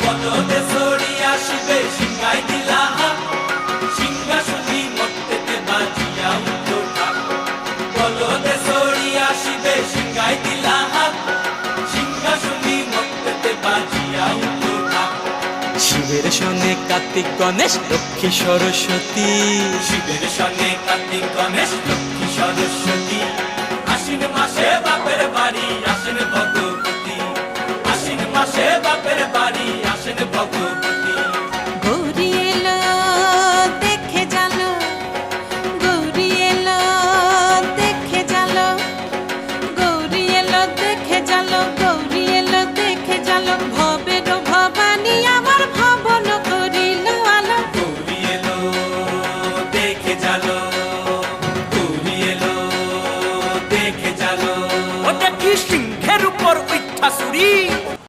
বলদে ছড়িয়া শিবে সিংহাই দিলা হাত, সিংহাসনী মর্তেতে বাজিয়া উঠলো ঢাক। বলদে ছড়িয়া শিবে সিংহাই দিলা হাত, সিংহাসনী মর্তেতে বাজিয়া উঠলো ঢাক। শিবের সনে কার্তিক গণেশ লক্ষ্মী সরস্বতী, শিবের সঙ্গে কার্তিক গণেশ লক্ষ্মী সরস্বতী। আশ্বিন মাসে বাপের বাড়ি আসেন ভগবতী, আশ্বিন মাসে বাপের বাড়ি আসেন ভগবতী।